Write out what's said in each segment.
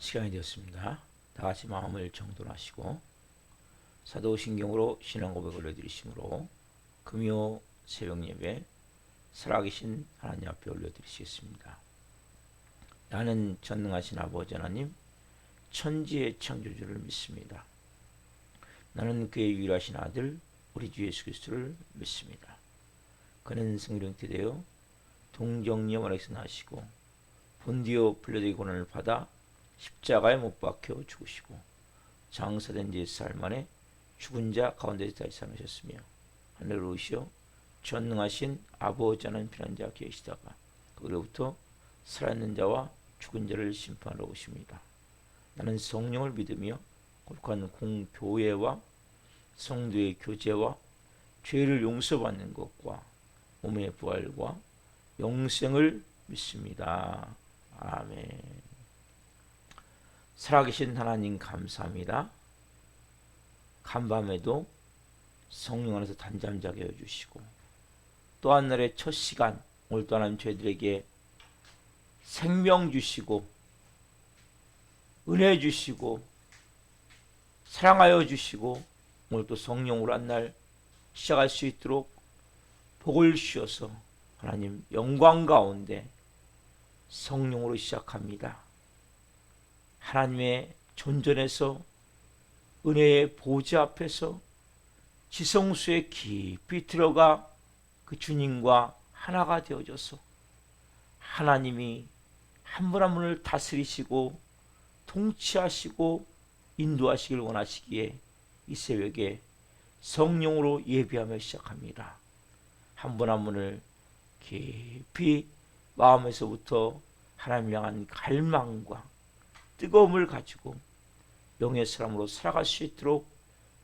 시간이 되었습니다. 다 같이 마음을 정돈하시고 사도신경으로 신앙 고백을 올려드리심으로 금요 새벽 예배 살아계신 하나님 앞에 올려드리시겠습니다. 나는 전능하신 아버지 하나님 천지의 창조주를 믿습니다. 나는 그의 유일하신 아들 우리 주 예수 그리스도를 믿습니다. 그는 성령께 되어 동정녀원에서 나시고 본디오 빌라도의 고난을 받아 십자가에 못 박혀 죽으시고 장사된 지 4일 만에 죽은 자 가운데서 다시 살아나셨으며 하늘로 오시어 전능하신 아버지 하나님 피난자 계시다가 그로부터 살아있는 자와 죽은 자를 심판하러 오십니다. 나는 성령을 믿으며 거룩한 공교회와 성도의 교제와 죄를 용서받는 것과 몸의 부활과 영생을 믿습니다. 아멘. 살아계신 하나님 감사합니다. 간밤에도 성령 안에서 단잠 자게 해주시고 또 한 날의 첫 시간 오늘 또 하나님 저희들에게 생명 주시고 은혜 주시고 사랑하여 주시고 오늘 또 성령으로 한 날 시작할 수 있도록 복을 주셔서 하나님 영광 가운데 성령으로 시작합니다. 하나님의 존전에서 은혜의 보좌 앞에서 지성소에 깊이 들어가 그 주님과 하나가 되어져서 하나님이 한 분 한 분을 다스리시고 통치하시고 인도하시길 원하시기에 이 새벽에 성령으로 예배하며 시작합니다. 한 분 한 분을 깊이 마음에서부터 하나님 향한 갈망과 뜨거움을 가지고 영의 사람으로 살아갈 수 있도록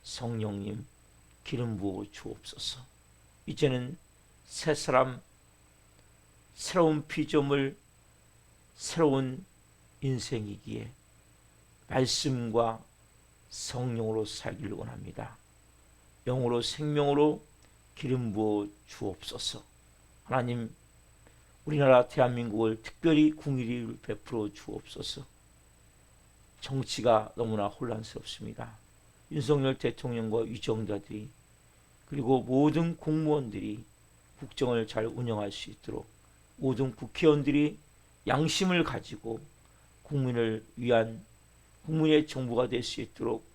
성령님 기름 부어 주옵소서. 이제는 새 사람, 새로운 피조물, 새로운 인생이기에 말씀과 성령으로 살기를 원합니다. 영으로 생명으로 기름 부어 주옵소서. 하나님 우리나라 대한민국을 특별히 궁일을 베풀어 주옵소서. 정치가 너무나 혼란스럽습니다. 윤석열 대통령과 위정자들이 그리고 모든 공무원들이 국정을 잘 운영할 수 있도록 모든 국회의원들이 양심을 가지고 국민을 위한 국민의 정부가 될 수 있도록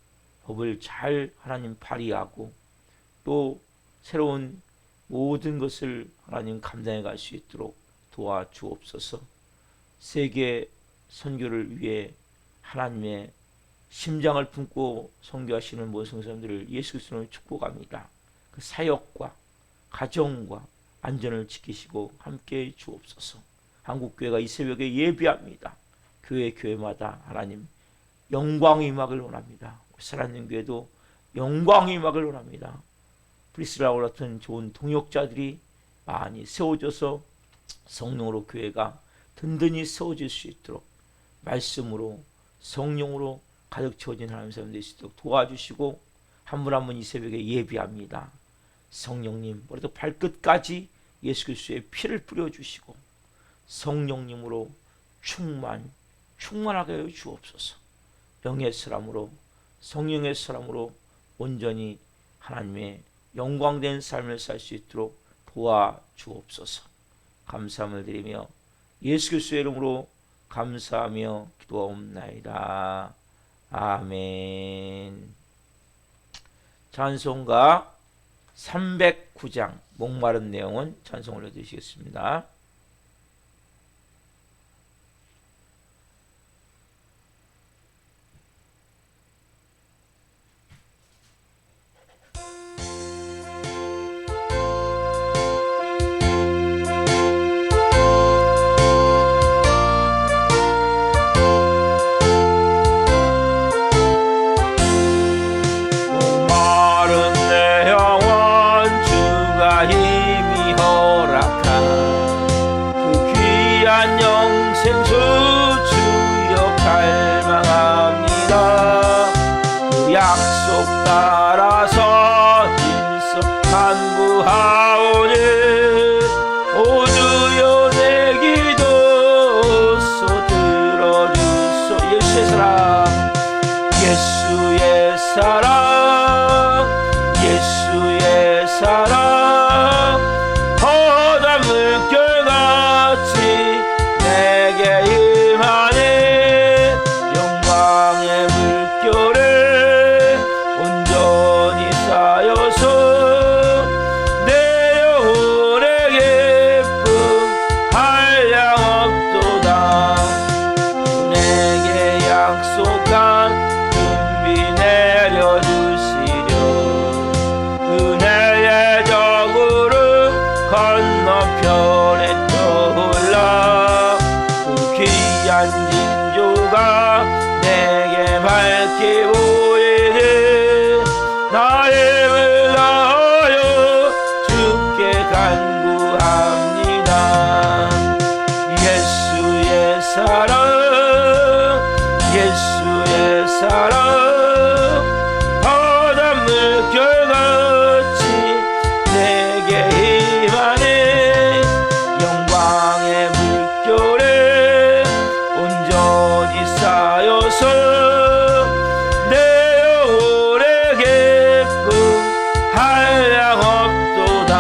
법을 잘 하나님 발의하고 또 새로운 모든 것을 하나님 감당해 갈 수 있도록 도와주옵소서. 세계 선교를 위해 하나님의 심장을 품고 선교하시는 모든 사람들을 예수 그리스도로 축복합니다. 그 사역과 가정과 안전을 지키시고 함께해 주옵소서. 한국교회가 이 새벽에 예배합니다. 교회마다 하나님 영광의 임하길 원합니다. 살아있는 교회도 영광의 임하길 원합니다. 브리스라와 같은 좋은 동역자들이 많이 세워져서 성령으로 교회가 든든히 세워질 수 있도록 말씀으로 성령으로 가득 채워진 하나님의 사람 될 수 있도록 도와주시고 한 분 한 분 이 새벽에 예비합니다. 성령님 머리부터 발끝까지 예수 그리스도의 피를 뿌려주시고 성령님으로 충만하게 해 주옵소서. 영의 사람으로 성령의 사람으로 온전히 하나님의 영광된 삶을 살 수 있도록 도와주옵소서. 감사함을 드리며 예수 그리스도의 이름으로 감사하며 기도하옵나이다. 아멘. 찬송가 309장 목마른 내용은 찬송 올려드리시겠습니다. 목마른 내 영혼 주가 힘이 허락한 건너편에 떠올라 그 귀한 징조가 내게 밝히 보이네. 나의 힘을 다하여 주께 간구합니다. 예수의 사랑, 예수의 사랑, 바닷물결같이 내게 임하네. 영광의 물결에 온전히 쌓여서 내 영혼의 기쁨 한량없도다.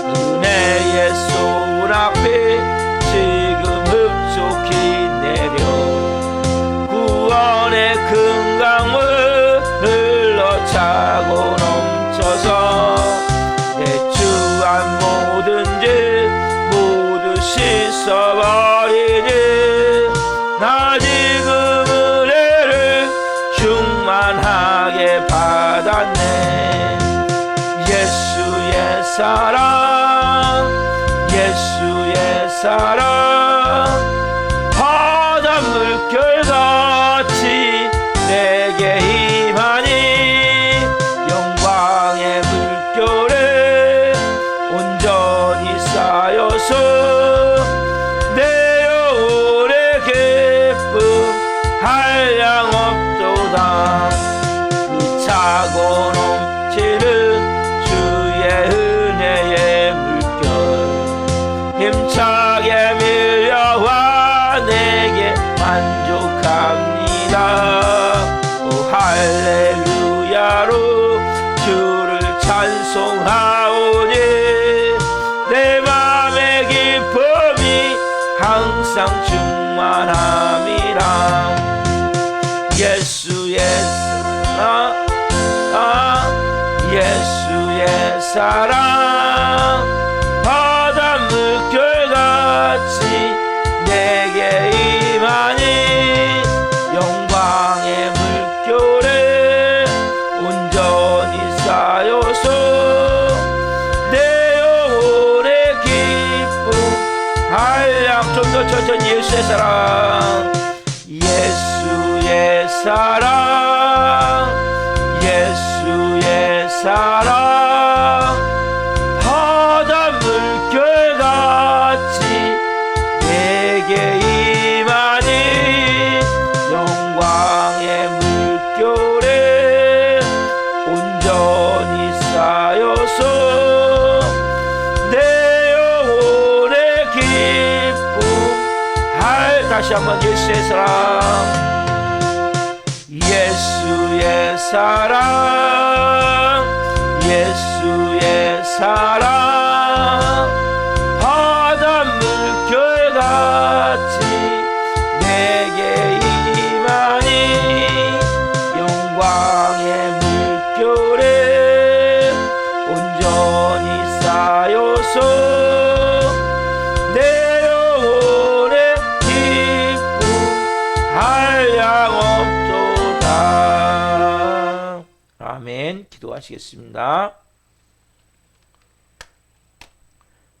은혜의 소낙비 지금 흡족히 내려 구원의 큰 강물 흘러차고 넘쳐서 내 주한 모든 죄 모두 씻어버리니 나 지금 은혜를 충만하게 받았네. 예수의 사랑, 예수의 사랑, 바닷물결같이 내게 임하니 영광의 물결에 온전히 쌓여서 내 영혼의 기쁨 한량없도다. 그 차고 넘치는 주의 은혜의 물결 힘차게 밀려와 내게 만족합니다. 오 할렐루야로 주를 찬송하오니 내 맘의 기쁨이 항상 충만함이라. 예수의 사랑, 예수의 사랑, 바닷물결같이 내게 임하니 영광의 물결에 온전히 쌓여서 내 영혼의 기쁨 한량. 좀 더 천천히. 예수의 사랑, 예수의 사랑, 예수의 사랑, 바닷물결같이 내게 임하니 영광의 물결에 온전히 쌓여서 내 영혼의 기쁨 다시 한번. 예수의 사랑, 예수의 사랑, 예수의 사랑, 바닷물결같이 내게 임하니 영광의 물결에 온전히 쌓여서 내 영혼의 기쁨 한량없도다. 아멘. 기도하시겠습니다.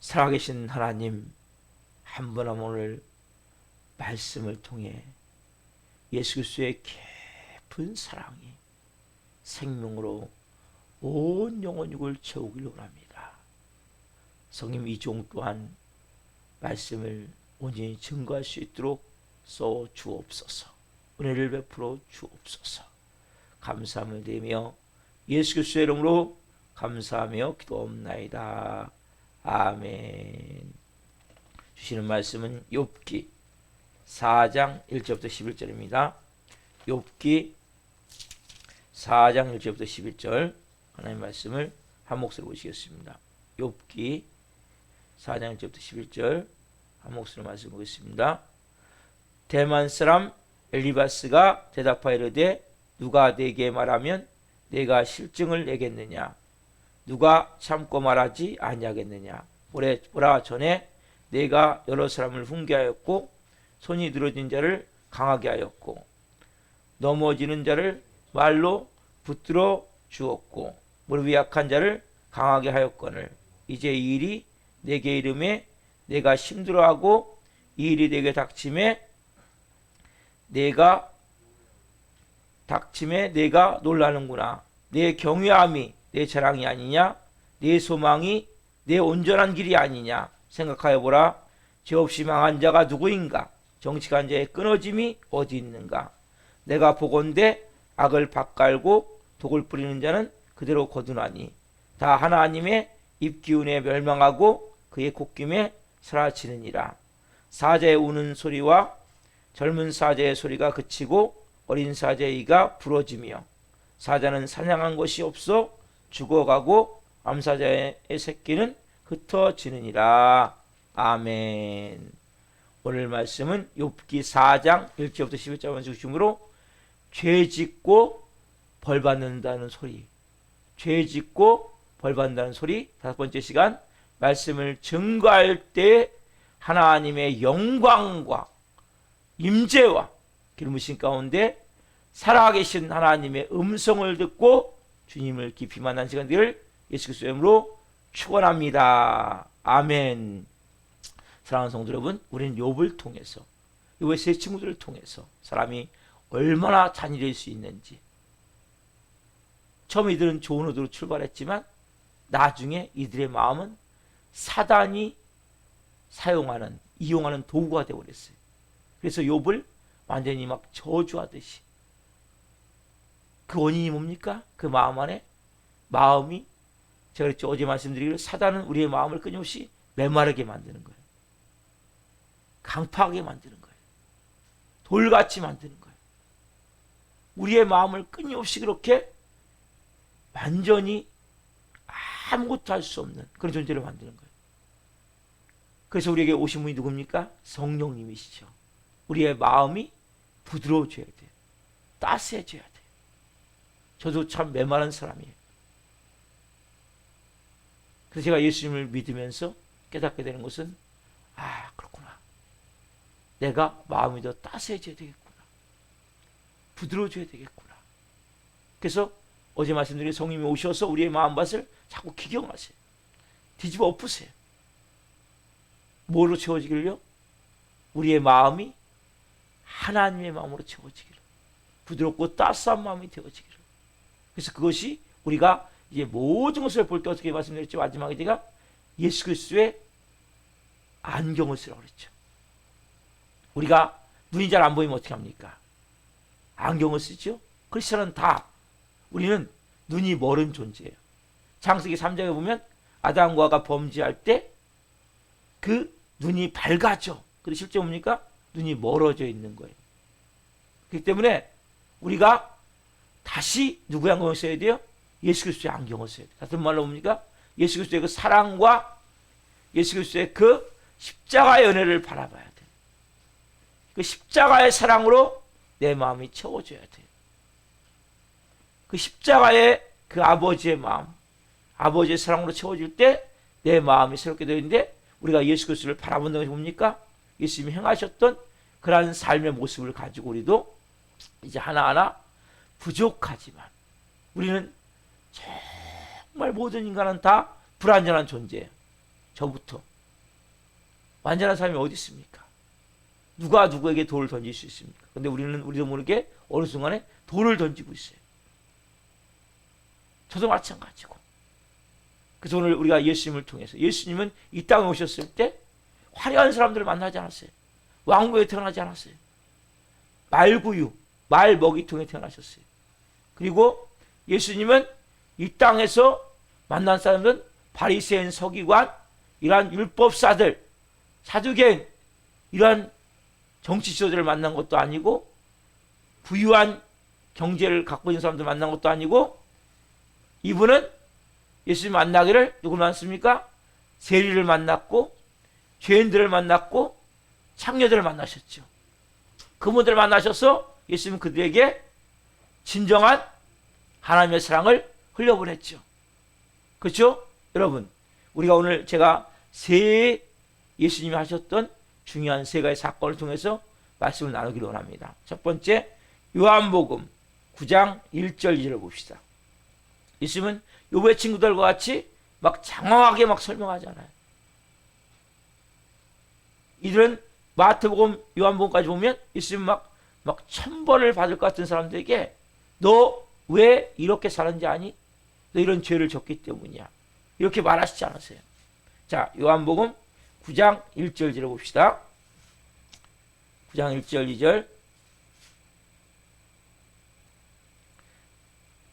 살아계신 하나님, 한 분 한 분 오늘 말씀을 통해 예수 그리스도의 깊은 사랑이 생명으로 온 영혼 육을 채우기를 원합니다. 성님, 이 종 또한 말씀을 온전히 증거할 수 있도록 써 주옵소서. 은혜를 베풀어 주옵소서. 감사함을 드리며 예수 그리스도의 이름으로 감사하며 기도옵나이다. 아멘. 주시는 말씀은 욥기 4장 1절부터 11절입니다. 욥기 4장 1절부터 11절 하나님의 말씀을 한 목소리로 보시겠습니다. 욥기 4장 1절부터 11절 한 목소리로 말씀 보겠습니다. 대만 사람 엘리바스가 대답하여 이르되 누가 내게 말하면 내가 실증을 내겠느냐? 누가 참고 말하지 아니하겠느냐? 보라, 전에 내가 여러 사람을 훈계하였고 손이 늘어진 자를 강하게 하였고 넘어지는 자를 말로 붙들어 주었고 무릎이 약한 자를 강하게 하였거늘 이제 이 일이 내게 이름에 내가 힘들어하고 이 일이 내게 닥침에 내가 놀라는구나. 내 경외함이 내 자랑이 아니냐? 내 소망이 내 온전한 길이 아니냐? 생각하여 보라. 죄 없이 망한 자가 누구인가? 정직한 자의 끊어짐이 어디 있는가? 내가 보건대 악을 밭갈고 독을 뿌리는 자는 그대로 거두나니 다 하나님의 입기운에 멸망하고 그의 콧김에 사라지느니라. 사자의 우는 소리와 젊은 사자의 소리가 그치고 어린 사자의 이가 부러지며 사자는 사냥한 것이 없어 죽어가고 암사자의 새끼는 흩어지느니라. 아멘. 오늘 말씀은 욥기 4장 1절부터 11절을 중심으로 죄짓고 벌받는다는 소리, 죄짓고 벌받는다는 소리. 다섯 번째 시간, 말씀을 증거할 때 하나님의 영광과 임재와 기름부심 가운데 살아계신 하나님의 음성을 듣고 주님을 깊이 만난 시간 되기를 예수 그리스도의 이름으로 축원합니다. 아멘. 사랑하는 성도 여러분, 우리는 욥을 통해서, 욥의 세 친구들을 통해서 사람이 얼마나 잔인할 수 있는지, 처음 이들은 좋은 의도로 출발했지만 나중에 이들의 마음은 사단이 이용하는 도구가 되어버렸어요. 그래서 욥을 완전히 막 저주하듯이. 그 원인이 뭡니까? 그 마음 안에 마음이, 제가 그랬죠, 어제 말씀드리기를 사단은 우리의 마음을 끊임없이 메마르게 만드는 거예요. 강팍하게 만드는 거예요. 돌같이 만드는 거예요. 우리의 마음을 끊임없이 그렇게 완전히 아무것도 할 수 없는 그런 존재를 만드는 거예요. 그래서 우리에게 오신 분이 누굽니까? 성령님이시죠. 우리의 마음이 부드러워져야 돼요. 따스해져야 돼요. 저도 참 메마른 사람이에요. 그래서 제가 예수님을 믿으면서 깨닫게 되는 것은, 그렇구나. 내가 마음이 더 따스해져야 되겠구나. 부드러워져야 되겠구나. 그래서 어제 말씀드린 성령님이 오셔서 우리의 마음밭을 자꾸 기경하세요. 뒤집어 엎으세요. 뭐로 채워지기를요? 우리의 마음이 하나님의 마음으로 채워지기를, 부드럽고 따스한 마음이 되어지기를. 그래서 그것이 우리가 이제 모든 것을 볼 때 어떻게 말씀드렸죠? 마지막에 제가 예수 그리스도의 안경을 쓰라고 그랬죠. 우리가 눈이 잘 안 보이면 어떻게 합니까? 안경을 쓰죠. 크리스천은 다, 우리는 눈이 멀은 존재예요. 창세기 3장에 보면 아담과 하와가 범죄할 때 그 눈이 밝아져. 그런데 실제 뭡니까? 눈이 멀어져 있는 거예요. 그렇기 때문에 우리가 다시 누구의 안경을 써야 돼요? 예수 그리스도의 안경을 써야 돼요. 같은 말로 뭡니까? 예수 그리스도의 그 사랑과 예수 그리스도의 그 십자가의 은혜를 바라봐야 돼요. 그 십자가의 사랑으로 내 마음이 채워져야 돼요. 그 십자가의 그 아버지의 마음, 아버지의 사랑으로 채워질 때 내 마음이 새롭게 되는데, 우리가 예수 그리스도를 바라본다는 것이 뭡니까? 예수님이 행하셨던 그러한 삶의 모습을 가지고 우리도 이제 하나하나 부족하지만, 우리는 정말 모든 인간은 다 불완전한 존재예요. 저부터. 완전한 사람이 어디 있습니까? 누가 누구에게 돌을 던질 수 있습니까? 근데 우리는 우리도 모르게 어느 순간에 돌을 던지고 있어요. 저도 마찬가지고. 그래서 오늘 우리가 예수님을 통해서, 예수님은 이 땅에 오셨을 때 화려한 사람들을 만나지 않았어요. 왕국에 태어나지 않았어요. 말구유, 말 먹이통에 태어나셨어요. 그리고 예수님은 이 땅에서 만난 사람들은 바리새인, 서기관, 이러한 율법사들, 사두개인, 이러한 정치 지도자를 만난 것도 아니고, 부유한 경제를 갖고 있는 사람들 만난 것도 아니고, 이분은 예수님 만나기를 누구를 만났습니까? 세리를 만났고, 죄인들을 만났고, 창녀들을 만나셨죠. 그분들을 만나셔서 예수님은 그들에게 진정한 하나님의 사랑을 흘려보냈죠. 그렇죠? 여러분, 우리가 오늘 제가 예수님이 하셨던 중요한 세 가지 사건을 통해서 말씀을 나누기를 원합니다. 첫 번째, 요한복음 9장 1절 2절을 봅시다. 예수님은 욥의 친구들과 같이 막 장황하게 막 설명하잖아요. 이들은 마태복음, 요한복음까지 보면 예수님 막 천벌을 받을 것 같은 사람들에게 너 왜 이렇게 사는지 아니? 너 이런 죄를 졌기 때문이야. 이렇게 말하시지 않았어요. 자, 요한복음 9장 1절 들어봅시다. 9장 1절 2절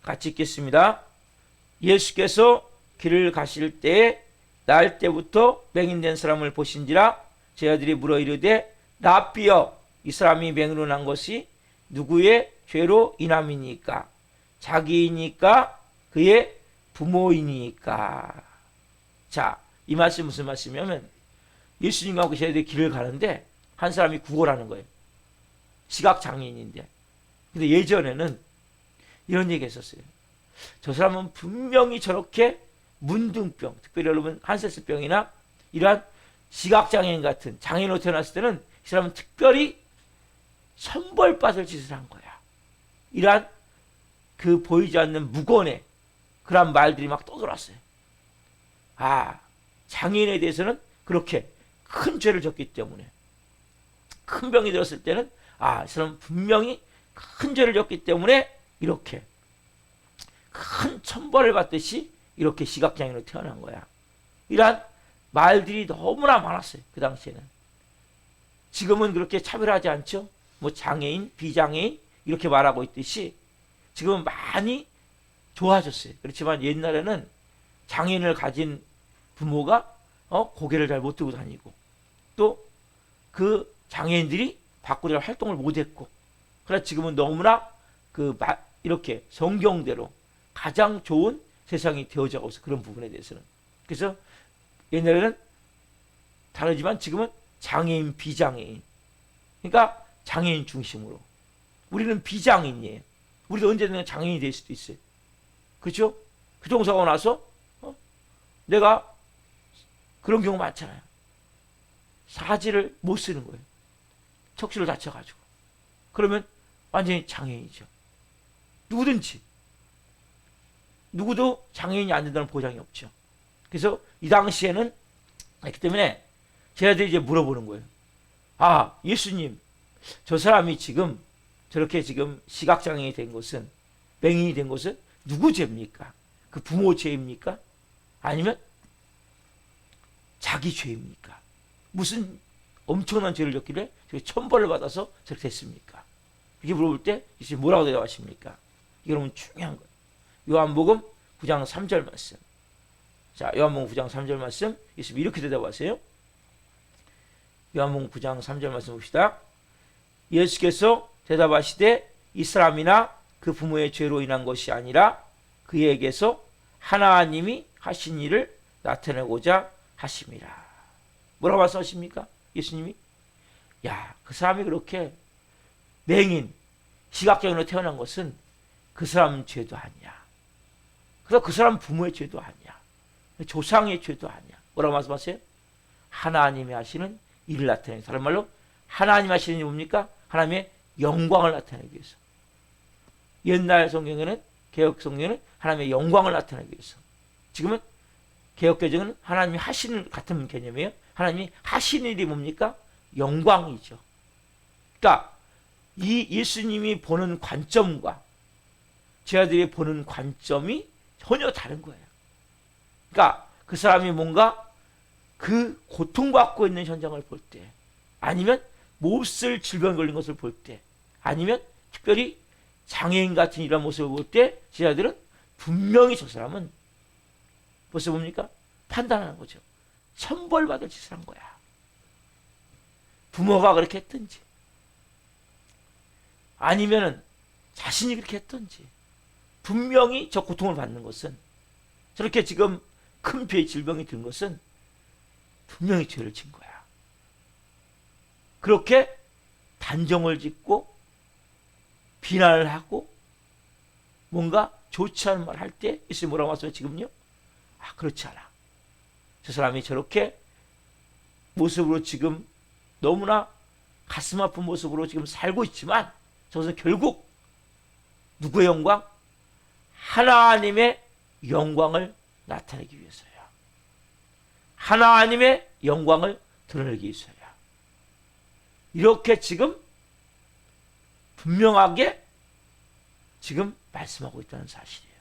같이 읽겠습니다. 예수께서 길을 가실 때에 날 때부터 맹인된 사람을 보신지라 제자들이 물어 이르되 랍비여 이 사람이 맹인으로 난 것이 누구의 죄로 인함이니까 자기이니까 그의 부모이니까. 자, 이 말씀 무슨 말씀이냐면 예수님과 그 제자들이 길을 가는데 한 사람이 구걸하는 거예요. 시각장애인인데. 근데 예전에는 이런 얘기 했었어요. 저 사람은 분명히 저렇게 문둥병, 특별히 여러분 한세스병이나 이러한 시각장애인 같은 장애인으로 태어났을 때는 이 사람은 특별히 선벌받을 짓을 한 거야. 이러한 그 보이지 않는 무건의 그런 말들이 막 떠돌았어요. 아, 장애인에 대해서는 그렇게 큰 죄를 졌기 때문에 큰 병이 들었을 때는 이 사람은 분명히 큰 죄를 졌기 때문에 이렇게 큰 천벌을 받듯이 이렇게 시각장애인으로 태어난 거야. 이러한 말들이 너무나 많았어요. 그 당시에는. 지금은 그렇게 차별하지 않죠. 뭐 장애인, 비장애인 이렇게 말하고 있듯이 지금은 많이 좋아졌어요. 그렇지만 옛날에는 장애인을 가진 부모가 고개를 잘 못 들고 다니고 또 그 장애인들이 밖으로 활동을 못했고, 그러나 지금은 너무나 이렇게 성경대로 가장 좋은 세상이 되어져 있어. 그런 부분에 대해서는. 그래서 옛날에는 다르지만 지금은 장애인, 비장애인. 그러니까 장애인 중심으로. 우리는 비장애인이에요. 우리도 언제든 장애인이 될 수도 있어요. 그렇죠? 교통사고 나서 내가 그런 경우 많잖아요. 사지를 못 쓰는 거예요. 척추를 다쳐가지고. 그러면 완전히 장애인이죠. 누구든지. 누구도 장애인이 안 된다는 보장이 없죠. 그래서 이 당시에는 그렇기 때문에 제자들이 이제 물어보는 거예요. 예수님, 저 사람이 지금 저렇게 지금 시각장애인이 된 것은, 맹인이 된 것은 누구 죄입니까? 그 부모 죄입니까? 아니면 자기 죄입니까? 무슨 엄청난 죄를 졌길래 천벌을 받아서 저렇게 됐습니까? 이렇게 물어볼 때 예수님 뭐라고 대답하십니까? 이게 너무 중요한 거예요. 요한복음 9장 3절 말씀. 자, 요한복음 9장 3절 말씀. 예수님 이렇게 대답하세요. 요한복음 9장 3절 말씀 봅시다. 예수께서 대답하시되 이 사람이나 그 부모의 죄로 인한 것이 아니라 그에게서 하나님이 하신 일을 나타내고자 하심이라. 뭐라고 말씀하십니까? 예수님이? 그 사람이 그렇게 맹인, 시각장애인으로 태어난 것은 그 사람 죄도 아니야. 그래서 그 사람 부모의 죄도 아니야. 조상의 죄도 아니야. 뭐라고 말씀하세요? 하나님이 하시는 일을 나타내는, 다른 말로 하나님 하시는 일이 뭡니까? 하나님의 영광을 나타내기 위해서. 옛날 성경에는, 개혁 성경에는 하나님의 영광을 나타내기 위해서. 지금은 개혁 개정은 하나님이 하시는 같은 개념이에요. 하나님이 하시는 일이 뭡니까? 영광이죠. 그러니까 이 예수님이 보는 관점과 제자들이 보는 관점이 전혀 다른 거예요. 그러니까 그 사람이 뭔가 그 고통받고 있는 현장을 볼 때, 아니면 몹쓸 질병 걸린 것을 볼 때, 아니면 특별히 장애인 같은 이런 모습을 볼 때 제자들은 분명히 저 사람은 벌써 뭡니까? 판단하는 거죠. 천벌받을 짓을 한 거야. 부모가 그렇게 했든지 아니면은 자신이 그렇게 했든지 분명히 저 고통을 받는 것은, 저렇게 지금 큰 피의 질병이 든 것은 분명히 죄를 진 거야. 그렇게 단정을 짓고 비난을 하고 뭔가 좋지 않은 말 할 때 예수님 뭐라고 말씀해요? 지금요? 그렇지 않아. 저 사람이 저렇게 모습으로 지금 너무나 가슴 아픈 모습으로 지금 살고 있지만 저것은 결국 누구의 영광? 하나님의 영광을 나타내기 위해서야. 하나님의 영광을 드러내기 위해서야. 이렇게 지금 분명하게 지금 말씀하고 있다는 사실이에요.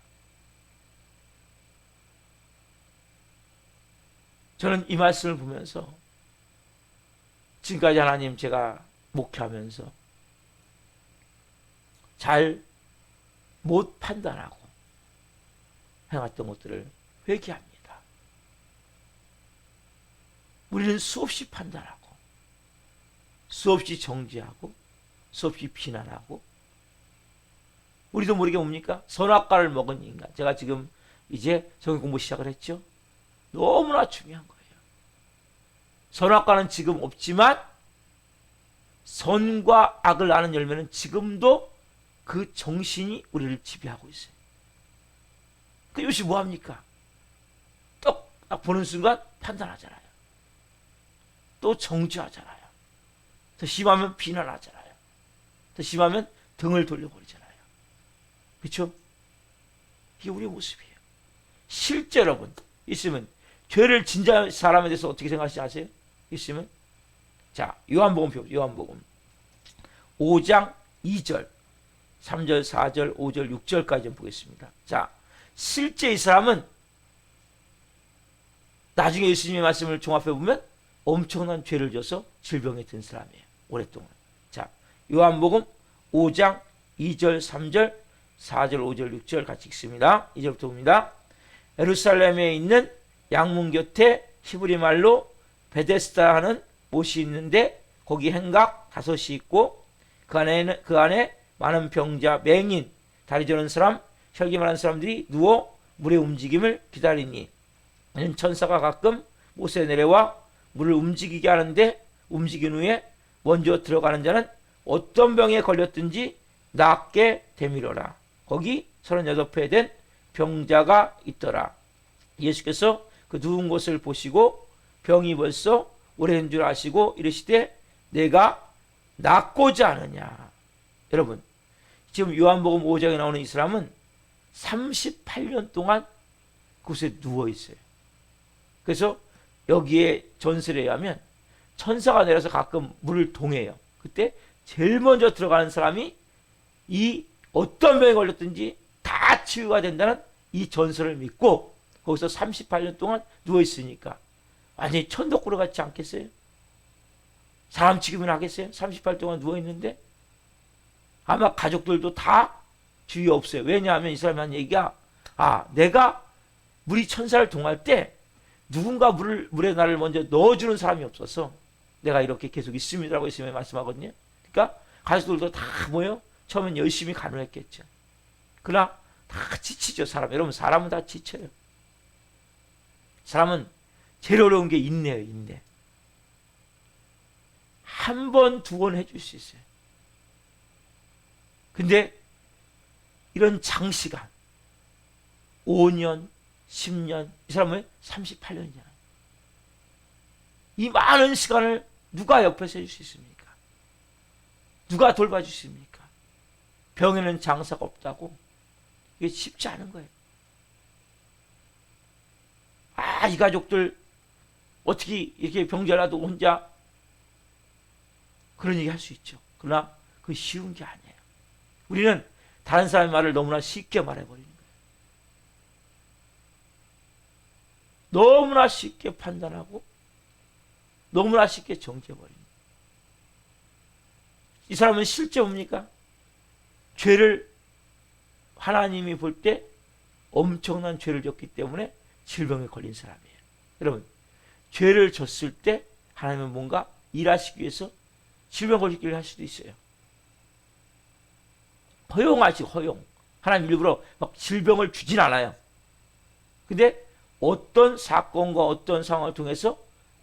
저는 이 말씀을 보면서 지금까지 하나님 제가 목회하면서 잘 못 판단하고 해왔던 것들을 회개합니다. 우리는 수없이 판단하고 수없이 정죄하고 수없이 비난하고 우리도 모르게 뭡니까? 선악과를 먹은 인간. 제가 지금 이제 성경 공부 시작을 했죠. 너무나 중요한 거예요. 선악과는 지금 없지만 선과 악을 아는 열매는 지금도 그 정신이 우리를 지배하고 있어요. 그 이것이 뭐합니까? 딱 보는 순간 판단하잖아요. 또 정죄하잖아요. 더 심하면 비난하잖아요. 더 심하면 등을 돌려버리잖아요. 그렇죠? 이게 우리의 모습이에요. 실제 여러분 있으면 죄를 진짜 사람에 대해서 어떻게 생각하시지 아세요? 있으면 자 요한복음 펴보죠. 요한복음 5장 2절 3절 4절 5절 6절까지 좀 보겠습니다. 자 실제 이 사람은 나중에 예수님의 말씀을 종합해 보면 엄청난 죄를 져서 질병에 든 사람이에요. 오랫동안. 자 요한복음 5장 2절 3절 4절 5절 6절 같이 읽습니다. 2절부터 봅니다. 예루살렘에 있는 양문 곁에 히브리 말로 베데스다 하는 못이 있는데 거기 행각 5이 있고 그 안에 많은 병자, 맹인, 다리 저는 사람, 혈기 많은 사람들이 누워 물의 움직임을 기다리니 이는 천사가 가끔 못에 내려와 물을 움직이게 하는데 움직인 후에 먼저 들어가는 자는 어떤 병에 걸렸든지 낫게 되밀어라. 거기 38회 된 병자가 있더라. 예수께서 그 누운 것을 보시고 병이 벌써 오래된 줄 아시고 이르시되 내가 낫고자 하느냐. 여러분 지금 요한복음 5장에 나오는 이 사람은 38년 동안 그곳에 누워 있어요. 그래서 여기에 전설에 의하면 천사가 내려서 가끔 물을 동해요. 그때 제일 먼저 들어가는 사람이 이 어떤 병에 걸렸든지 다 치유가 된다는 이 전설을 믿고 거기서 38년 동안 누워 있으니까 완전히 천덕꾸러 같지 않겠어요? 사람 취급은 하겠어요? 38 동안 누워 있는데 아마 가족들도 다 주의 없어요. 왜냐하면 이 사람이 한 얘기가 내가 물이 천사를 동할 때 누군가 물에 나를 먼저 넣어주는 사람이 없어서 내가 이렇게 계속 있습니다라고 예수님이 말씀하거든요. 그러니까 가족들도 다 뭐예요? 처음엔 열심히 간호했겠죠. 그러나 다 지치죠. 여러분 사람은 다 지쳐요. 사람은 제일 어려운 게 인내예요. 인내. 한 번, 두 번 해줄 수 있어요. 근데 이런 장시간 5년, 10년 이 사람은 38년이잖아요. 이 많은 시간을 누가 옆에서 해줄 수 있습니까? 누가 돌봐줄 수 있습니까? 병에는 장사가 없다고 이게 쉽지 않은 거예요. 이 가족들 어떻게 이렇게 병자라도 혼자 그런 얘기 할 수 있죠. 그러나 그게 쉬운 게 아니에요. 우리는 다른 사람의 말을 너무나 쉽게 말해버리는 거예요. 너무나 쉽게 판단하고 너무나 쉽게 정죄해버리는 거예요. 이 사람은 실제 뭡니까? 죄를 하나님이 볼 때 엄청난 죄를 졌기 때문에 질병에 걸린 사람이에요. 여러분 죄를 졌을 때 하나님은 뭔가 일하시기 위해서 질병 걸리기를 할 수도 있어요. 허용. 하나님 일부러 막 질병을 주진 않아요. 근데 어떤 사건과 어떤 상황을 통해서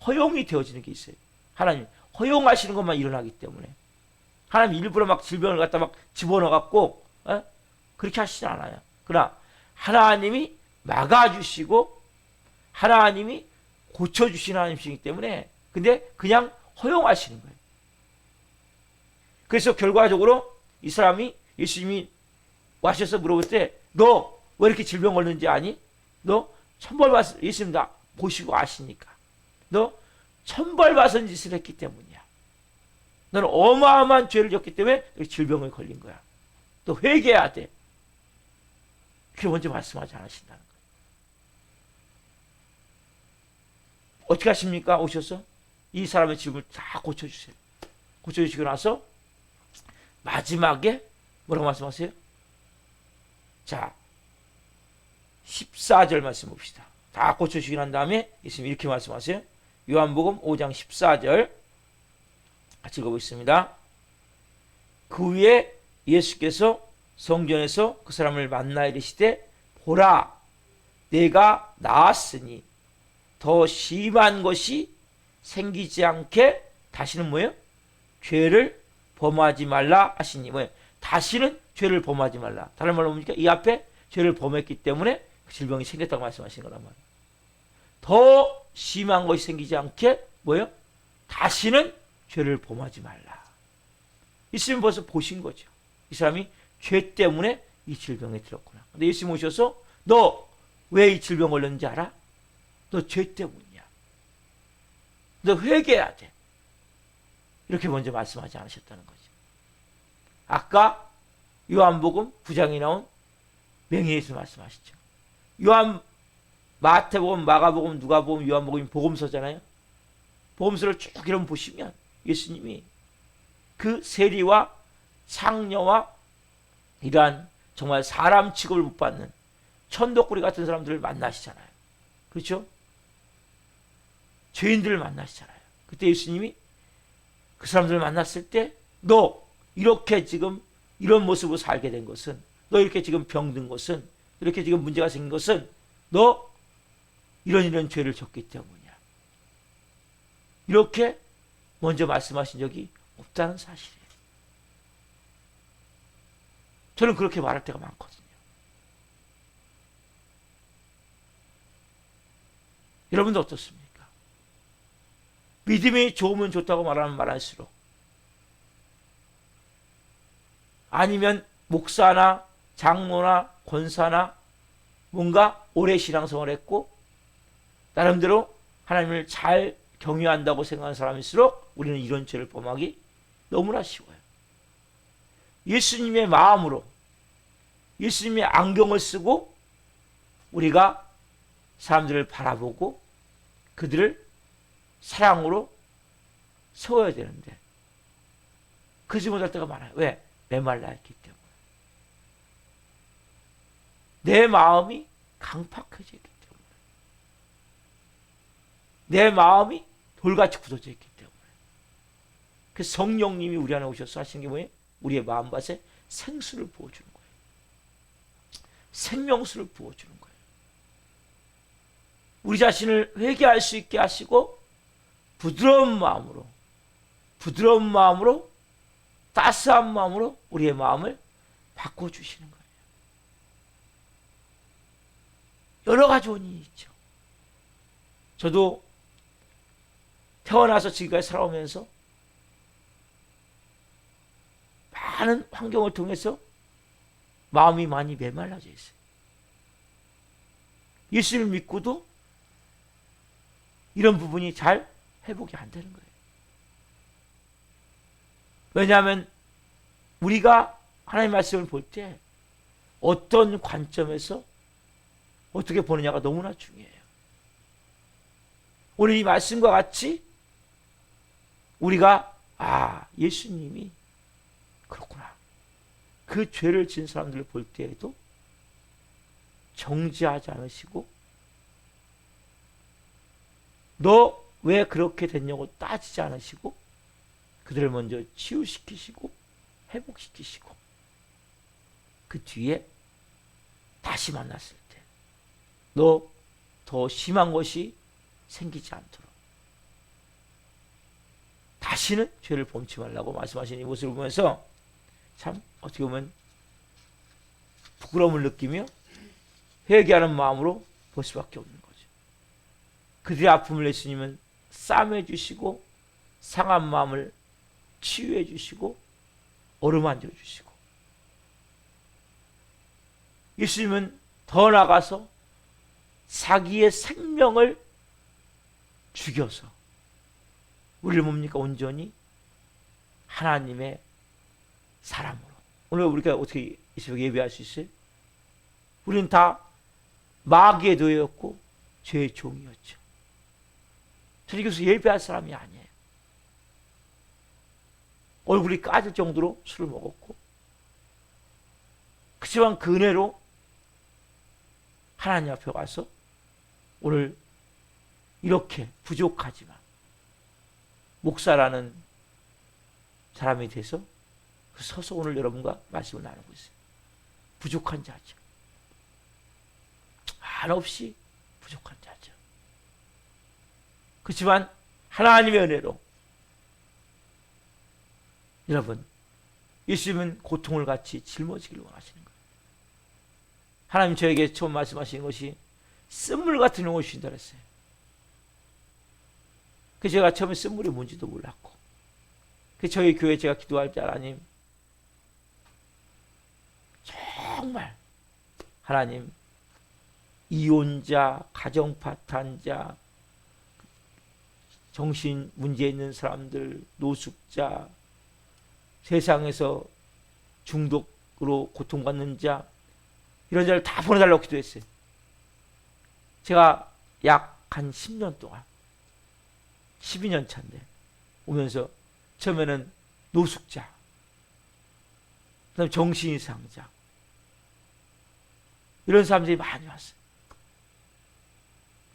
허용이 되어지는 게 있어요. 하나님 허용하시는 것만 일어나기 때문에 하나님 일부러 막 질병을 갖다 막 집어넣어 갖고 그렇게 하시지 않아요. 그러나 하나님이 막아주시고 하나님이 고쳐주시는 하나님이시기 때문에 근데 그냥 허용하시는 거예요. 그래서 결과적으로 이 사람이 예수님이 와셔서 물어볼 때 너 왜 이렇게 질병 걸는지 아니? 너 천벌 받았어. 예수님 다 보시고 아시니까. 너 천벌받은 짓을 했기 때문이야. 너는 어마어마한 죄를 졌기 때문에 질병에 걸린 거야. 너 회개해야 돼. 그렇게 먼저 말씀하지 않으신다는 거예요. 어떻게 하십니까? 오셔서 이 사람의 질문을 다 고쳐주세요. 고쳐주시고 나서 마지막에 뭐라고 말씀하세요? 자, 14절 말씀 봅시다. 다 고쳐주시고 난 다음에 예수님 이렇게 말씀하세요. 요한복음 5장 14절 같이 읽어보겠습니다. 그 후에 예수께서 성전에서 그 사람을 만나 이르시되 보라 내가 나았으니 더 심한 것이 생기지 않게 다시는 뭐예요? 죄를 범하지 말라 하시니 뭐예요? 다시는 죄를 범하지 말라. 다른 말로 뭡니까? 이 앞에 죄를 범했기 때문에 그 질병이 생겼다고 말씀하시는 거란 말이에요. 더 심한 것이 생기지 않게 뭐예요? 다시는 죄를 범하지 말라. 예수님 벌써 보신 거죠. 이 사람이 죄 때문에 이 질병에 들었구나. 근데 예수님 오셔서 너 왜 이 질병 걸렸는지 알아? 너 죄 때문이야. 너 회개해야 돼. 이렇게 먼저 말씀하지 않으셨다는 거죠. 아까 요한복음 9장에 나온 맹인에서 말씀하시죠. 요한 마태복음, 마가복음, 누가복음, 요한복음이 복음서잖아요. 복음서를 쭉 이런 보시면 예수님이 그 세리와 상녀와 이러한 정말 사람 취급을 못 받는 천덕꾸리 같은 사람들을 만나시잖아요. 그렇죠? 죄인들을 만나시잖아요. 그때 예수님이 그 사람들을 만났을 때 너 이렇게 지금 이런 모습으로 살게 된 것은, 너 이렇게 지금 병든 것은, 이렇게 지금 문제가 생긴 것은 너 이런 죄를 졌기 때문이야. 이렇게 먼저 말씀하신 적이 없다는 사실이에요. 저는 그렇게 말할 때가 많거든요. 여러분도 어떻습니까? 믿음이 좋으면 좋다고 말하면 말할수록, 아니면 목사나 장로나 권사나 뭔가 오래 신앙생활을 했고 나름대로 하나님을 잘 경외한다고 생각하는 사람일수록 우리는 이런 죄를 범하기 너무나 쉬워요. 예수님의 마음으로, 예수님의 안경을 쓰고 우리가 사람들을 바라보고 그들을 사랑으로 세워야 되는데 그러지 못할 때가 많아요. 왜? 메말라 있기 때문에. 내 마음이 강팍해져 있기 때문에. 내 마음이 돌같이 굳어져 있기 때문에. 그 성령님이 우리 안에 오셔서 하시는 게 뭐예요? 우리의 마음밭에 생수를 부어주는 거예요. 생명수를 부어주는 거예요. 우리 자신을 회개할 수 있게 하시고 부드러운 마음으로 따스한 마음으로 우리의 마음을 바꿔주시는 거예요. 여러 가지 원인이 있죠. 저도 태어나서 지금까지 살아오면서 많은 환경을 통해서 마음이 많이 메말라져 있어요. 예수를 믿고도 이런 부분이 잘 회복이 안 되는 거예요. 왜냐하면 우리가 하나님의 말씀을 볼 때 어떤 관점에서 어떻게 보느냐가 너무나 중요해요. 오늘 이 말씀과 같이 우리가 예수님이 그렇구나. 그 죄를 지은 사람들을 볼 때에도 정죄하지 않으시고 너 왜 그렇게 됐냐고 따지지 않으시고 그들을 먼저 치유시키시고 회복시키시고 그 뒤에 다시 만났을 때 너 더 심한 것이 생기지 않도록 다시는 죄를 범치 말라고 말씀하시는 이 모습을 보면서 참 어떻게 보면 부끄러움을 느끼며 회개하는 마음으로 볼 수밖에 없는 거죠. 그들의 아픔을 예수님은 싸매 주시고 상한 마음을 치유해 주시고 어루만져 주시고 예수님은 더 나아가서 자기의 생명을 죽여서 우리를 뭡니까? 온전히 하나님의 사람으로. 오늘 우리가 어떻게 이 새벽에 예배할 수 있어요? 우리는 다 마귀의 노예였고 죄의 종이었죠. 저는 이것을 예배할 사람이 아니에요. 얼굴이 까질 정도로 술을 먹었고, 그렇지만 그 은혜로 하나님 앞에 와서 오늘 이렇게 부족하지만 목사라는 사람이 돼서 서서 오늘 여러분과 말씀을 나누고 있어요. 부족한 자죠. 한없이 부족한 자죠. 그렇지만 하나님의 은혜로 여러분, 예수님은 고통을 같이 짊어지기를 원하시는 거예요. 하나님 저에게 처음 말씀하신 것이 쓴물 같은 영혼을 주신다 그랬어요. 그래서 제가 처음에 쓴물이 뭔지도 몰랐고, 그래서 저희 교회 제가 기도할 때 하나님, 정말 하나님, 이혼자, 가정파탄자, 정신 문제 있는 사람들, 노숙자, 세상에서 중독으로 고통받는 자, 이런 자를 다 보내달라고 기도했어요. 제가 약 한 10년 동안, 12년 차인데 오면서 처음에는 노숙자, 그다음에 정신이상자, 이런 사람들이 많이 왔어요.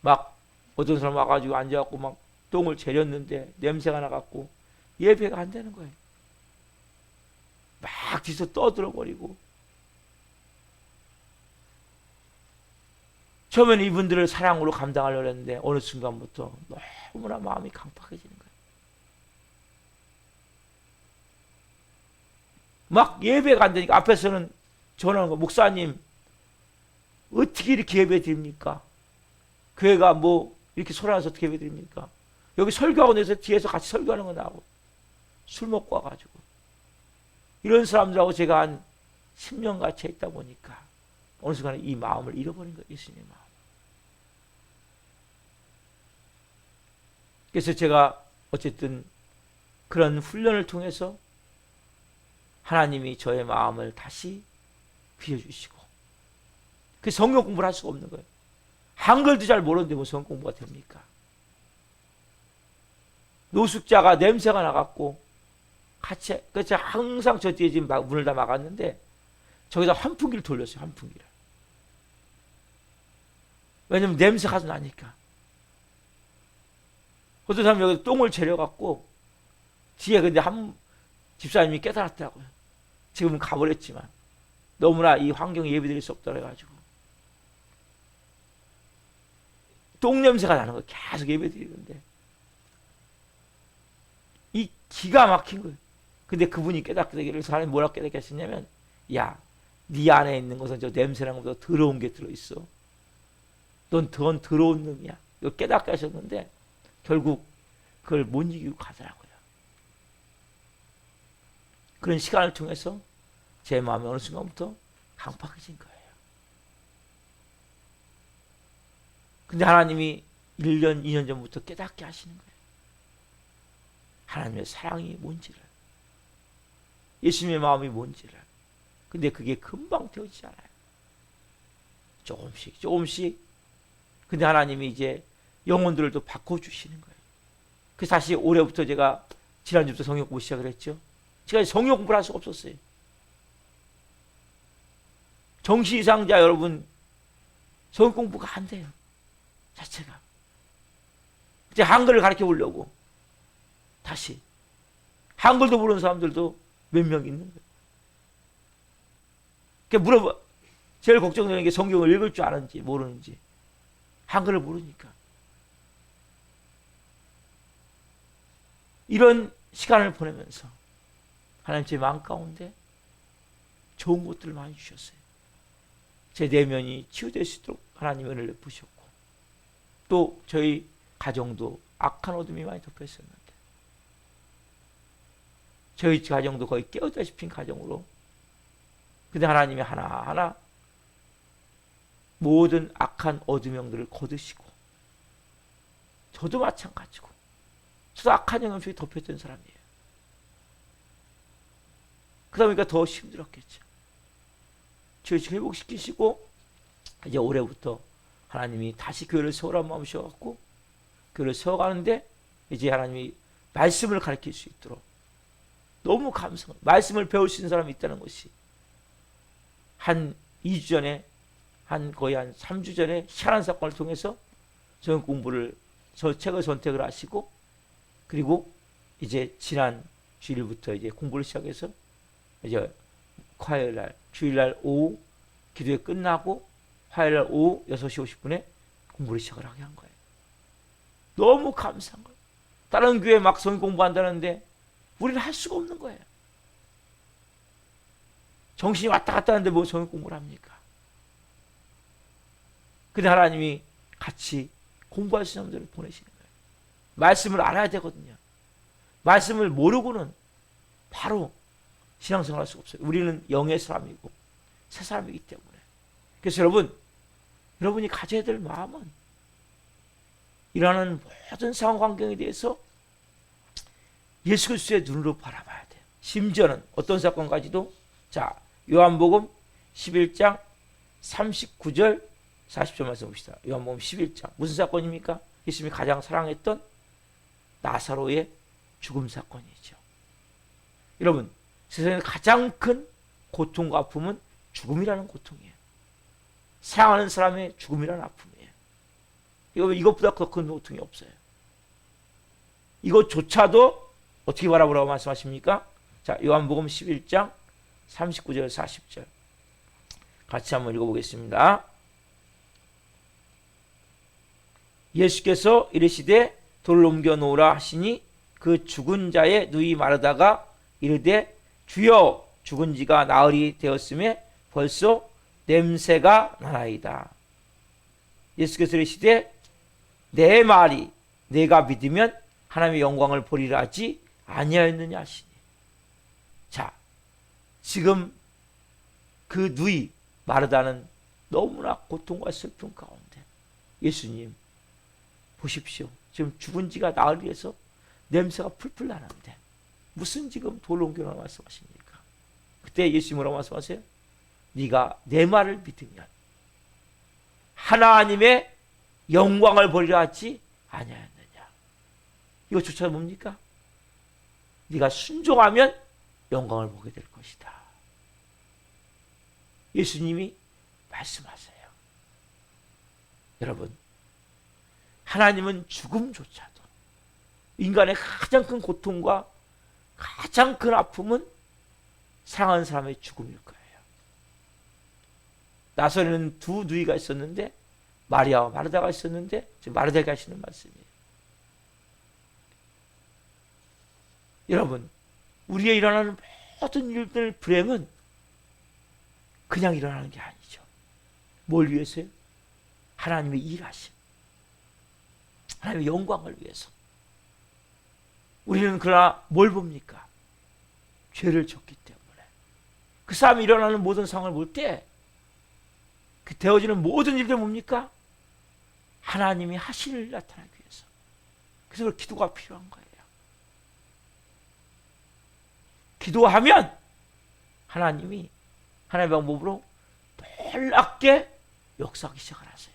막 어떤 사람 와가지고 앉아갖고 막 똥을 재렸는데 냄새가 나갖고 예배가 안 되는 거예요. 막 뒤에서 떠들어버리고. 처음에는 이분들을 사랑으로 감당하려고 했는데 어느 순간부터 너무나 마음이 강팍해지는 거예요. 막 예배가 안 되니까 앞에서는 전화하는 거, 목사님 어떻게 이렇게 예배 드립니까? 교회가 뭐 이렇게 소란해서 어떻게 예배 드립니까? 여기 설교하고 내서 뒤에서 같이 설교하는 거 나하고 술 먹고 와가지고 이런 사람들하고 제가 한 10년 같이 있다 보니까 어느 순간에 이 마음을 잃어버린 거예요. 예수님의 마음. 그래서 제가 어쨌든 그런 훈련을 통해서 하나님이 저의 마음을 다시 비워주시고, 그 성경 공부를 할 수가 없는 거예요. 한글도 잘 모르는데 뭐 성경 공부가 됩니까? 노숙자가 냄새가 나갖고 같이, 그래서 항상 저 뒤에 지금 문을 다 막았는데 저기다 환풍기를 돌렸어요. 환풍기를. 왜냐면 냄새가 나니까. 어떤 사람이 여기 똥을 재려갖고 뒤에, 근데 한 집사님이 깨달았더라고요. 지금은 가버렸지만 너무나 이 환경에 예배드릴 수 없다고 해가지고 똥 냄새가 나는 거예요. 계속 예배드리는데 이 기가 막힌 거예요. 근데 그분이 깨닫게 되기를, 사람이 뭐라고 깨닫게 하셨냐면, 야, 네 안에 있는 것은 저 냄새나는 것보다 더러운 게 들어있어. 넌 더 더러운 놈이야. 이거 깨닫게 하셨는데 결국 그걸 못 이기고 가더라고요. 그런 시간을 통해서 제 마음이 어느 순간부터 강팍해진 거예요. 근데 하나님이 1년, 2년 전부터 깨닫게 하시는 거예요. 하나님의 사랑이 뭔지를, 예수님의 마음이 뭔지를. 근데 그게 금방 되어지지 않아요. 조금씩 조금씩. 근데 하나님이 이제 영혼들을 또 바꿔주시는 거예요. 그래서 다시 올해부터 제가 지난주부터 성경 공부 시작을 했죠. 제가 성경 공부를 할 수가 없었어요. 정신이상자 여러분, 성경 공부가 안 돼요. 자체가. 이제 한글을 가르쳐 보려고 다시. 한글도 모르는 사람들도 몇 명 있는 거예요. 그러니까 물어봐. 제일 걱정되는 게 성경을 읽을 줄 아는지 모르는지. 한글을 모르니까. 이런 시간을 보내면서 하나님 제 마음 가운데 좋은 것들을 많이 주셨어요. 제 내면이 치유될 수 있도록 하나님의 은혜를 베푸셨고, 또 저희 가정도 악한 어둠이 많이 덮여 있었는데 저희 가정도 거의 깨어다시피 가정으로, 근데 하나님이 하나하나 모든 악한 어둠 영들을 거두시고 저도 마찬가지고 저도 악한 영향 속에 덮였던 사람이에요. 그러다 보니까 더 힘들었겠죠. 저희 회복시키시고 이제 올해부터 하나님이 다시 교회를 세우라는 마음이셔갖고 교회를 세워가는데 이제 하나님이 말씀을 가르칠 수 있도록 너무 감사해요. 말씀을 배울 수 있는 사람이 있다는 것이 한 2주 전에 거의 한 3주 전에 희한한 사건을 통해서 저는 공부를 책을 선택을 하시고 그리고 이제 지난 주일부터 이제 공부를 시작해서 이제 화요일 날 주일날 오후 기도회 끝나고 화요일 날 오후 6시 50분에 공부를 시작을 하게 한 거예요. 너무 감사한 거예요. 다른 교회 막 성경 공부한다는데 우리는 할 수가 없는 거예요. 정신이 왔다 갔다 하는데 뭐 성경 공부를 합니까? 근데 하나님이 같이 공부할 수 있는 사람들을 보내시는 거예요. 말씀을 알아야 되거든요. 말씀을 모르고는 바로 신앙생활 할 수가 없어요. 우리는 영의 사람이고 새 사람이기 때문에. 그래서 여러분이 가져야 될 마음은 일어나는 모든 상황 환경에 대해서 예수 그리스도의 눈으로 바라봐야 돼요. 심지어는 어떤 사건까지도 자 요한복음 11장 39절 40절 말씀 봅시다. 요한복음 11장 무슨 사건입니까? 예수님이 가장 사랑했던 나사로의 죽음 사건이죠. 여러분 세상에 가장 큰 고통과 아픔은 죽음이라는 고통이에요. 사랑하는 사람의 죽음이라는 아픔이에요. 이것보다 더 큰 고통이 없어요. 이것조차도 어떻게 바라보라고 말씀하십니까? 자, 요한복음 11장 39절 40절 같이 한번 읽어보겠습니다. 예수께서 이르시되 돌을 옮겨 놓으라 하시니 그 죽은 자의 누이 마르다가 이르되 주여 죽은 지가 나흘이 되었음에 벌써 냄새가 나나이다. 예수께서 이르시되 내 말이 내가 믿으면 하나님의 영광을 보리라 하지 아니하였느냐 하시니. 자, 지금 그 누이 마르다는 너무나 고통과 슬픔 가운데 예수님 보십시오. 지금 죽은 지가 나흘이 돼서 냄새가 풀풀 나는데 무슨 지금 돌을 옮겨놓으라고 말씀하십니까? 그때 예수님 뭐라고 말씀하세요? 네가 내 말을 믿으면 하나님의 영광을 보리라 하지 아니하였느냐. 이거조차 뭡니까? 네가 순종하면 영광을 보게 될 것이다. 예수님이 말씀하세요. 여러분, 하나님은 죽음조차도 인간의 가장 큰 고통과 가장 큰 아픔은 사랑하는 사람의 죽음일 거예요. 나사로는 두 누이가 있었는데 마리아와 마르다가 있었는데 지금 마르다가 하시는 말씀이에요. 여러분, 우리의 일어나는 모든 일들 불행은 그냥 일어나는 게 아니죠. 뭘 위해서요? 하나님의 일하심, 하나님의 영광을 위해서. 우리는 그러나 뭘 봅니까? 죄를 졌기 때문에. 그 사람이 일어나는 모든 상황을 볼 때 그 되어지는 모든 일들 뭡니까? 하나님이 하신 일을 나타나기 위해서. 그래서 기도가 필요한 거예요. 기도하면 하나님이 하나님의 방법으로 놀랍게 역사하기 시작을 하세요.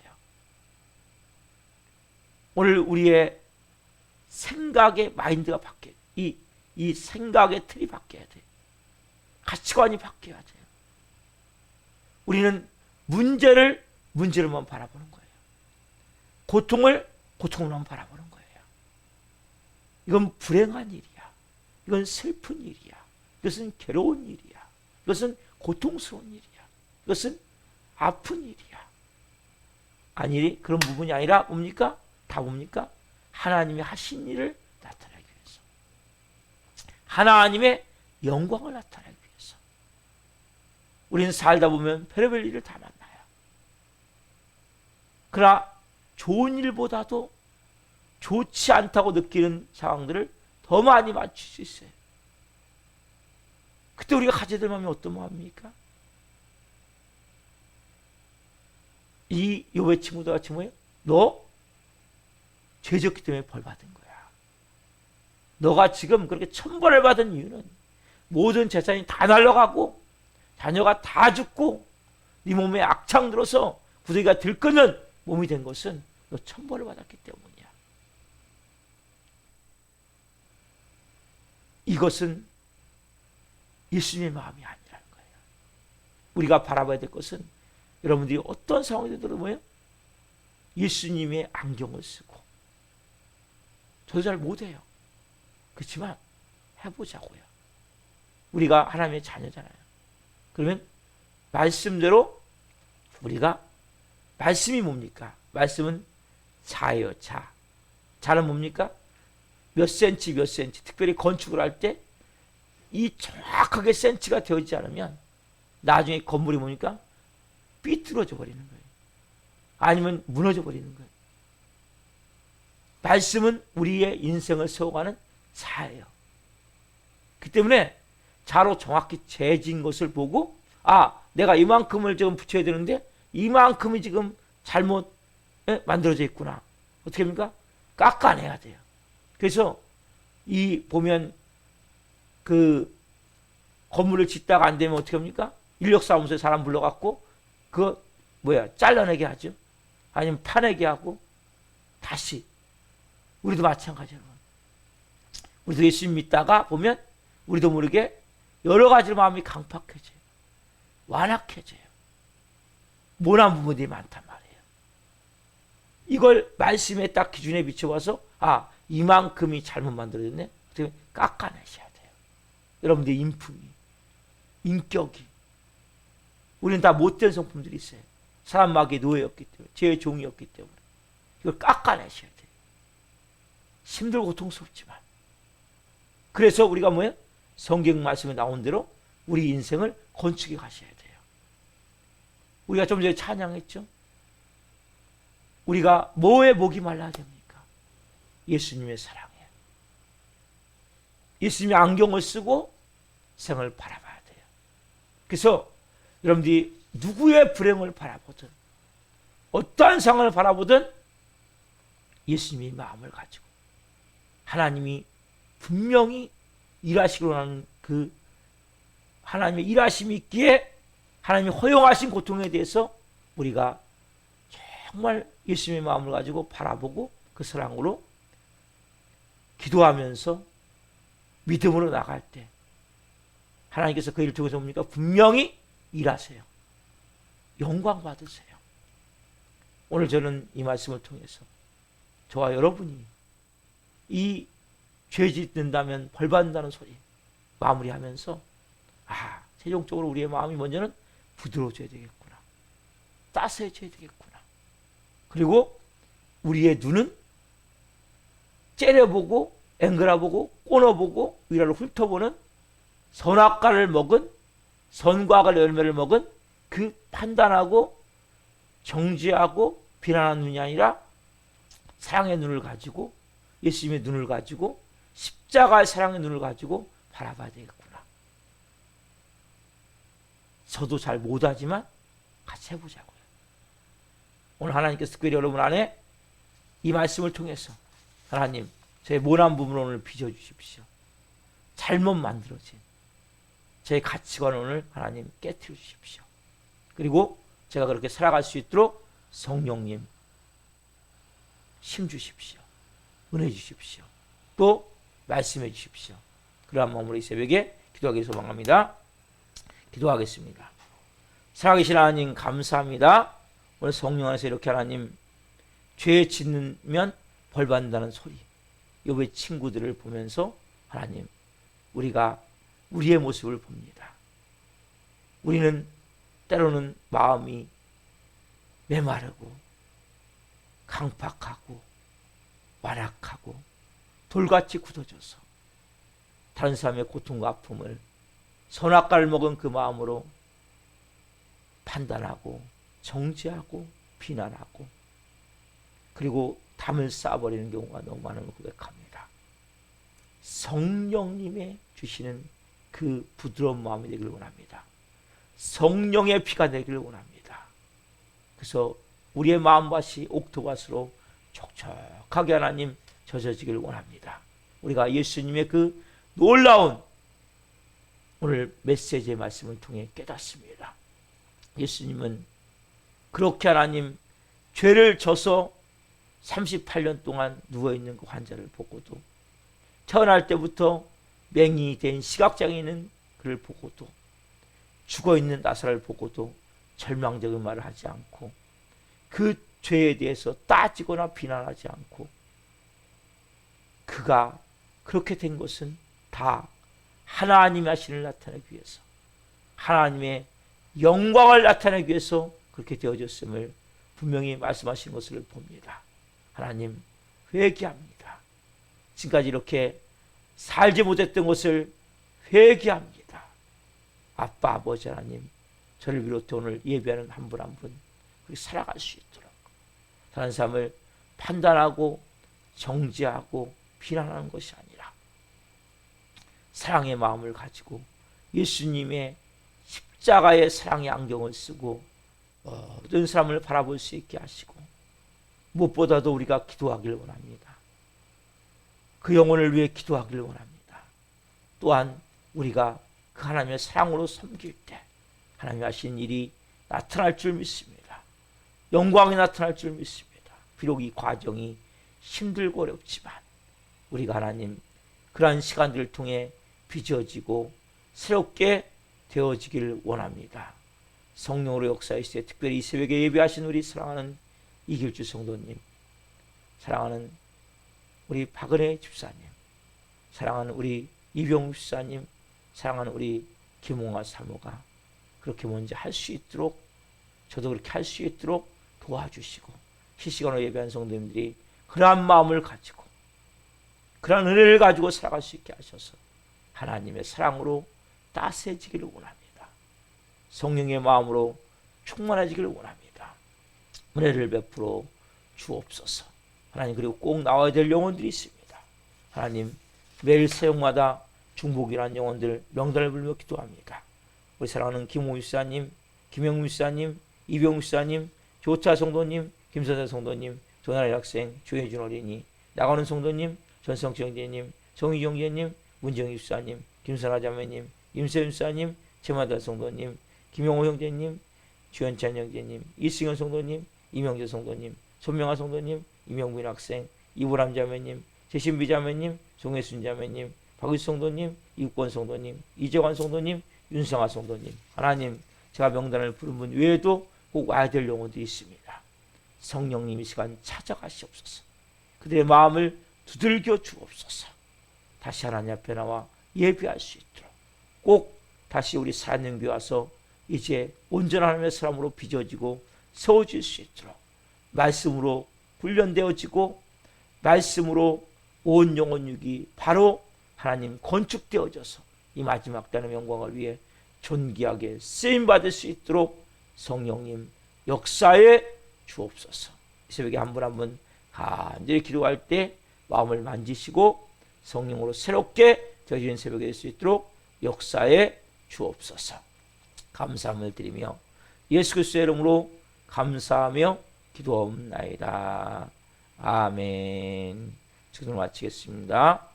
오늘 우리의 생각의 마인드가 바뀌어야 돼요. 이 생각의 틀이 바뀌어야 돼요. 가치관이 바뀌어야 돼요. 우리는 문제를만 바라보는 거예요. 고통을만 바라보는 거예요. 이건 불행한 일이야. 이건 슬픈 일이야. 이것은 괴로운 일이야. 이것은 고통스러운 일이야. 이것은 아픈 일이야. 아니, 그런 부분이 아니라 뭡니까? 다 뭡니까? 하나님이 하신 일을 나타내기 위해서. 하나님의 영광을 나타내기 위해서. 우리는 살다 보면 별의별 일을 다 만나요. 그러나 좋은 일보다도 좋지 않다고 느끼는 상황들을 더 많이 맞출 수 있어요. 그때 우리가 가져야 될 마음이 어떤 마음입니까? 이 욥의 친구들 같이 뭐예요? 너 죄졌기 때문에 벌 받은 거야. 너가 지금 그렇게 천벌을 받은 이유는 모든 재산이 다 날아가고 자녀가 다 죽고 네 몸에 악창 들어서 구더기가 들끓는 몸이 된 것은 너 천벌을 받았기 때문이야. 이것은 예수님의 마음이 아니라는 거예요. 우리가 바라봐야 될 것은 여러분들이 어떤 상황이 되더라도 뭐예요? 예수님의 안경을 쓰고, 저도 잘 못해요. 그렇지만 해보자고요. 우리가 하나님의 자녀잖아요. 그러면 말씀대로 우리가, 말씀이 뭡니까? 말씀은 자예요. 자. 자는 뭡니까? 몇 센치 몇 센치. 특별히 건축을 할 때 이 정확하게 센치가 되어지지 않으면 나중에 건물이 뭡니까? 삐뚤어져 버리는 거예요. 아니면 무너져 버리는 거예요. 말씀은 우리의 인생을 세워가는 자예요. 그 때문에 자로 정확히 재진 것을 보고, 아, 내가 이만큼을 지금 붙여야 되는데 이만큼이 지금 잘못 만들어져 있구나. 어떻게 합니까? 깎아내야 돼요. 그래서 이 보면 그 건물을 짓다가 안 되면 어떻게 합니까? 인력사무소에 사람 불러갖고 그거 잘라내게 하죠. 아니면 파내게 하고 다시. 우리도 마찬가지로 우리도 예수님 믿다가 보면 우리도 모르게 여러 가지로 마음이 강팍해져요. 완악해져요. 모난 부분들이 많단 말이에요. 이걸 말씀에 딱 기준에 비춰봐서, 아, 이만큼이 잘못 만들어졌네. 어떻게 깎아내셔야 돼요. 여러분들의 인품이, 인격이. 우리는 다 못된 성품들이 있어요. 사람 마귀의 노예였기 때문에, 죄의 종이었기 때문에. 이걸 깎아내셔야 돼요. 힘들고 고통스럽지만. 그래서 우리가 뭐예요? 성경 말씀에 나온 대로 우리 인생을 건축해 가셔야 돼요. 우리가 좀 전에 찬양했죠? 우리가 뭐에 목이 말라야 됩니까? 예수님의 사랑에. 예수님의 안경을 쓰고 생을 바라봐야 돼요. 그래서 여러분들이 누구의 불행을 바라보든, 어떠한 상황을 바라보든 예수님의 마음을 가지고 하나님이 분명히 일하시기로 하는 그 하나님의 일하심이 있기에 하나님이 허용하신 고통에 대해서 우리가 정말 예수님의 마음을 가지고 바라보고 그 사랑으로 기도하면서 믿음으로 나갈 때 하나님께서 그 일을 통해서 뭡니까? 분명히 일하세요. 영광 받으세요. 오늘 저는 이 말씀을 통해서 저와 여러분이 이 죄 짓는다면 벌 받는다는 소리 마무리하면서, 아, 최종적으로 우리의 마음이 먼저는 부드러워져야 되겠구나. 따스해져야 되겠구나. 그리고 우리의 눈은 째려보고 앵글어보고 꼬너보고 위로 훑어보는 선악과를 먹은, 선과 악의 열매를 먹은 그 판단하고 정죄하고 비난하는 눈이 아니라 사랑의 눈을 가지고, 예수님의 눈을 가지고, 십자가의 사랑의 눈을 가지고 바라봐야 되겠구나. 저도 잘 못하지만 같이 해보자고요. 오늘 하나님께서 특별히 여러분 안에 이 말씀을 통해서, 하나님, 저의 모난 부분을 오늘 빚어주십시오. 잘못 만들어진 제 가치관을 오늘 하나님 깨트려 주십시오. 그리고 제가 그렇게 살아갈 수 있도록 성령님 힘 주십시오. 은혜 주십시오. 또 말씀해 주십시오. 그러한 마음으로 이 새벽에 기도하기 소망합니다. 기도하겠습니다. 살아계신 하나님 감사합니다. 오늘 성령 안에서 이렇게 하나님 죄 짓는 벌 받는다는 소리, 욥의 친구들을 보면서 하나님, 우리가 우리의 모습을 봅니다. 우리는 때로는 마음이 메마르고 강팍하고 완악하고 돌같이 굳어져서 다른 사람의 고통과 아픔을 선악과를 먹은 그 마음으로 판단하고 정죄하고 비난하고 그리고 담을 쌓아버리는 경우가 너무 많은 걸 고백합니다. 성령님의 주시는 그 부드러운 마음이 되기를 원합니다. 성령의 피가 되기를 원합니다. 그래서 우리의 마음밭이 옥토밭으로 촉촉하게 하나님 젖어지기를 원합니다. 우리가 예수님의 그 놀라운 오늘 메시지의 말씀을 통해 깨닫습니다. 예수님은 그렇게 하나님 죄를 져서 38년 동안 누워있는 그 환자를 보고도, 태어날 때부터 맹인이 된 시각장애인은 그를 보고도, 죽어있는 나사를 보고도 절망적인 말을 하지 않고, 그 죄에 대해서 따지거나 비난하지 않고, 그가 그렇게 된 것은 다 하나님의 하신을 나타내기 위해서, 하나님의 영광을 나타내기 위해서 그렇게 되어졌음을 분명히 말씀하시는 것을 봅니다. 하나님, 회개합니다. 지금까지 이렇게 살지 못했던 것을 회개합니다. 아빠, 아버지 하나님, 저를 비롯해 오늘 예배하는 한 분 한 분 그렇게 살아갈 수 있도록, 다른 사람을 판단하고 정죄하고 비난하는 것이 아니라 사랑의 마음을 가지고 예수님의 십자가의 사랑의 안경을 쓰고 모든 사람을 바라볼 수 있게 하시고, 무엇보다도 우리가 기도하기를 원합니다. 그 영혼을 위해 기도하기를 원합니다. 또한 우리가 그 하나님의 사랑으로 섬길 때 하나님이 하신 일이 나타날 줄 믿습니다. 영광이 나타날 줄 믿습니다. 비록 이 과정이 힘들고 어렵지만 우리가 하나님 그러한 시간들을 통해 빚어지고 새롭게 되어지기를 원합니다. 성령으로 역사하시되 특별히 이 새벽에 예배하신 우리 사랑하는 이길주 성도님, 사랑하는 우리 박은혜 집사님, 사랑하는 우리 이병우 집사님, 사랑하는 우리 김홍아 사모가 그렇게 먼저 할 수 있도록, 저도 그렇게 할 수 있도록 도와주시고, 실시간으로 예배한 성도님들이 그러한 마음을 가지고 그러한 은혜를 가지고 살아갈 수 있게 하셔서 하나님의 사랑으로 따스해지기를 원합니다. 성령의 마음으로 충만해지기를 원합니다. 은혜를 베풀어 주옵소서. 하나님, 그리고 꼭 나와야 될 영혼들이 있습니다. 하나님, 매일 새벽마다 중복이라는 영혼들 명단을 불며 기도합니다. 우리 사랑하는 김호 유사님, 김영무 유사님, 이병우 유사님, 조차 성도님, 김선재 성도님, 조나리 학생, 조혜준 어린이, 나가는 성도님, 전성치 형제님, 정희 형제님, 문정희 유사님, 김선아 자매님, 임세윤 유사님, 최마다 성도님, 김용호 형제님, 주현찬 형제님, 이승현 성도님, 이명재 성도님, 손명아 성도님, 이명빈 학생, 이보람 자매님, 제신비 자매님, 송혜순 자매님, 박유수 성도님, 이국권 성도님, 이재관 성도님, 윤성아 성도님, 하나님, 제가 명단을 부른 분 외에도 꼭 와야 될 영혼들이 있습니다. 성령님 이 시간 찾아가시옵소서. 그들의 마음을 두들겨 주옵소서. 다시 하나님 앞에 나와 예배할 수 있도록, 꼭 다시 우리 사랑교회 와서 이제 온전한 하나님의 사람으로 빚어지고 세워질 수 있도록, 말씀으로 훈련되어지고 말씀으로 온 영혼 육이 바로 하나님 건축되어져서 이 마지막 때의 영광을 위해 존귀하게 쓰임받을 수 있도록 성령님 역사에 주옵소서. 이 새벽에 한 분 한 분 간절히 기도할 때 마음을 만지시고 성령으로 새롭게 되어지는 새벽이 될 수 있도록 역사에 주옵소서. 감사함을 드리며 예수 그리스도의 이름으로 감사하며 기도하옵나이다. 아멘. 지금 마치겠습니다.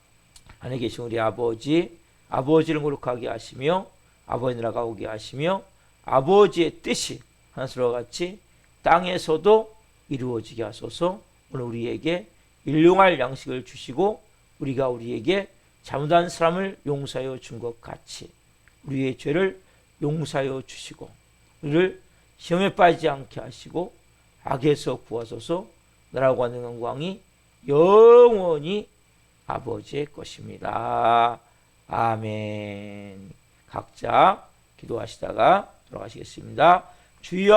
안에 계신 우리 아버지, 아버지를 거룩하게 하시며 아버지 나라가 오게 하시며 아버지의 뜻이 하늘과 같이 땅에서도 이루어지게 하소서. 오늘 우리에게 일용할 양식을 주시고 우리가 우리에게 잘못한 사람을 용서하여 준 것 같이 우리의 죄를 용서하여 주시고 우리를 시험에 빠지지 않게 하시고 악에서 구하소서. 나라와 관능 영광이 영원히 아버지의 것입니다. 아멘. 각자 기도하시다가 돌아가시겠습니다. 주여